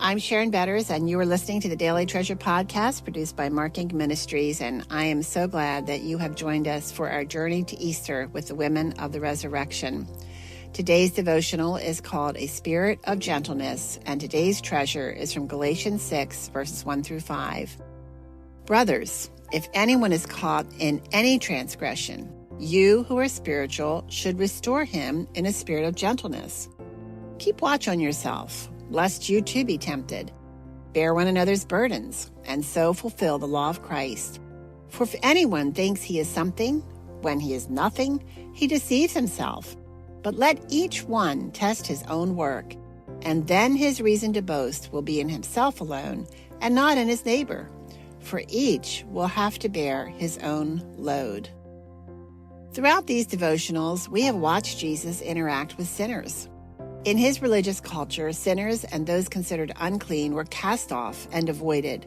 I'm Sharon Betters, and you are listening to the Daily Treasure podcast produced by Mark Inc. Ministries, and I am so glad that you have joined us for our journey to Easter with the women of the resurrection. Today's devotional is called A Spirit of Gentleness, and today's treasure is from Galatians 6, verses 1 through 5. Brothers, if anyone is caught in any transgression, you who are spiritual should restore him in a spirit of gentleness. Keep watch on yourself, lest you too be tempted. Bear one another's burdens, and so fulfill the law of Christ. For if anyone thinks he is something, when he is nothing, he deceives himself. But let each one test his own work, and then his reason to boast will be in himself alone, and not in his neighbor. For each will have to bear his own load. Throughout these devotionals, we have watched Jesus interact with sinners. In his religious culture, sinners and those considered unclean were cast off and avoided.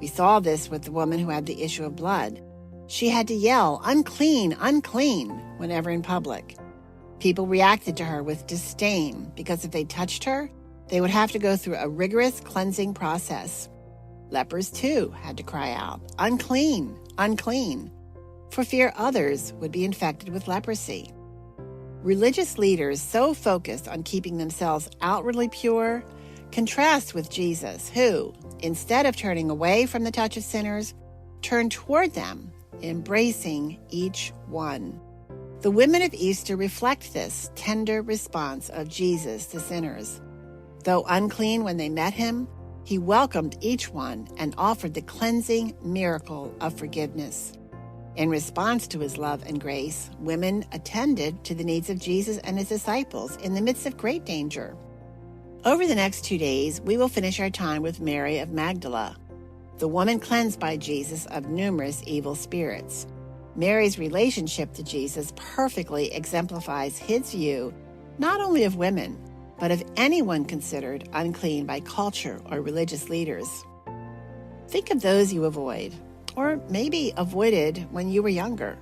We saw this with the woman who had the issue of blood. She had to yell, "Unclean, unclean," whenever in public. People reacted to her with disdain because if they touched her, they would have to go through a rigorous cleansing process. Lepers, too, had to cry out, "Unclean, unclean," for fear others would be infected with leprosy. Religious leaders so focused on keeping themselves outwardly pure contrast with Jesus, who, instead of turning away from the touch of sinners, turned toward them, embracing each one. The women of Easter reflect this tender response of Jesus to sinners. Though unclean when they met him, he welcomed each one and offered the cleansing miracle of forgiveness. In response to his love and grace, women attended to the needs of Jesus and his disciples in the midst of great danger. Over the next 2 days, we will finish our time with Mary of Magdala, the woman cleansed by Jesus of numerous evil spirits. Mary's relationship to Jesus perfectly exemplifies his view not only of women, but of anyone considered unclean by culture or religious leaders. Think of those you avoid, or maybe avoided when you were younger.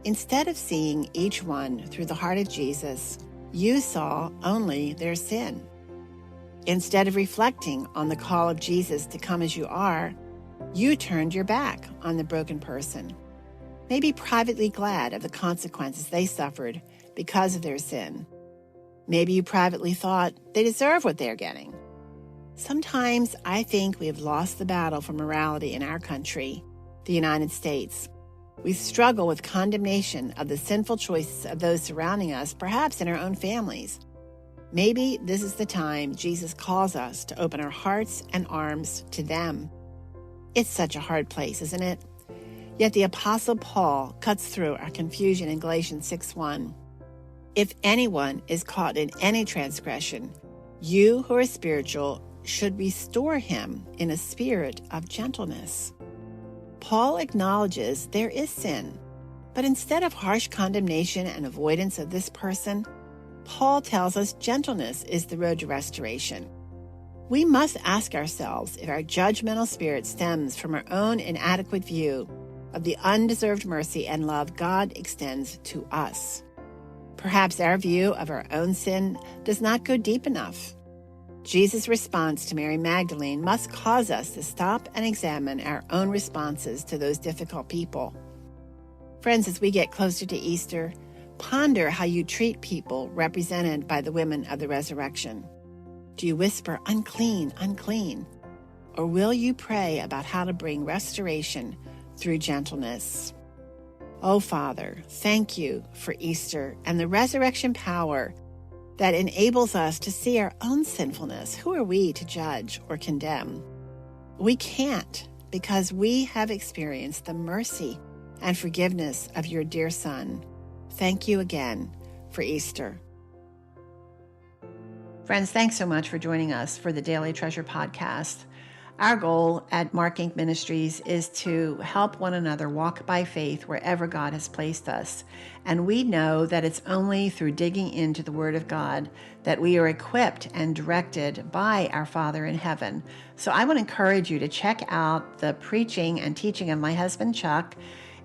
Instead of seeing each one through the heart of Jesus, you saw only their sin. Instead of reflecting on the call of Jesus to come as you are, you turned your back on the broken person, maybe privately glad of the consequences they suffered because of their sin. Maybe you privately thought they deserve what they're getting. Sometimes I think we have lost the battle for morality in our country, the United States. We struggle with condemnation of the sinful choices of those surrounding us, perhaps in our own families. Maybe this is the time Jesus calls us to open our hearts and arms to them. It's such a hard place, isn't it? Yet the Apostle Paul cuts through our confusion in Galatians 6:1. If anyone is caught in any transgression, you who are spiritual should restore him in a spirit of gentleness. Paul acknowledges there is sin, but instead of harsh condemnation and avoidance of this person, Paul tells us gentleness is the road to restoration. We must ask ourselves if our judgmental spirit stems from our own inadequate view of the undeserved mercy and love God extends to us. Perhaps our view of our own sin does not go deep enough. Jesus' response to Mary Magdalene must cause us to stop and examine our own responses to those difficult people. Friends, as we get closer to Easter, ponder how you treat people represented by the women of the resurrection. Do you whisper, "Unclean, unclean"? Or will you pray about how to bring restoration through gentleness? Oh, Father, thank you for Easter and the resurrection power that enables us to see our own sinfulness. Who are we to judge or condemn? We can't, because we have experienced the mercy and forgiveness of your dear Son. Thank you again for Easter. Friends, thanks so much for joining us for the Daily Treasure podcast. Our goal at Mark Inc. Ministries is to help one another walk by faith wherever God has placed us. And we know that it's only through digging into the Word of God that we are equipped and directed by our Father in heaven. So I would encourage you to check out the preaching and teaching of my husband, Chuck.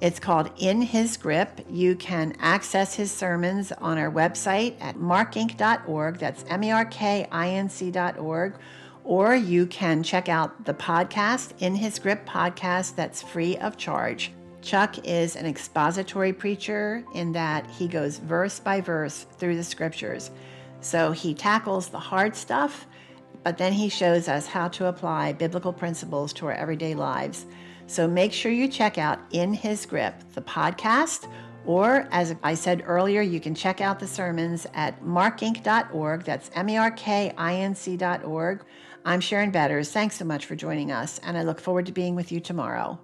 It's called In His Grip. You can access his sermons on our website at markinc.org. That's MERKINC.org. or you can check out the podcast, In His Grip podcast, that's free of charge. Chuck is an expository preacher in that he goes verse by verse through the scriptures. So he tackles the hard stuff, but then he shows us how to apply biblical principles to our everyday lives. So make sure you check out In His Grip, the podcast, or as I said earlier, you can check out the sermons at markinc.org. That's markinc.org. I'm Sharon Betters. Thanks so much for joining us, and I look forward to being with you tomorrow.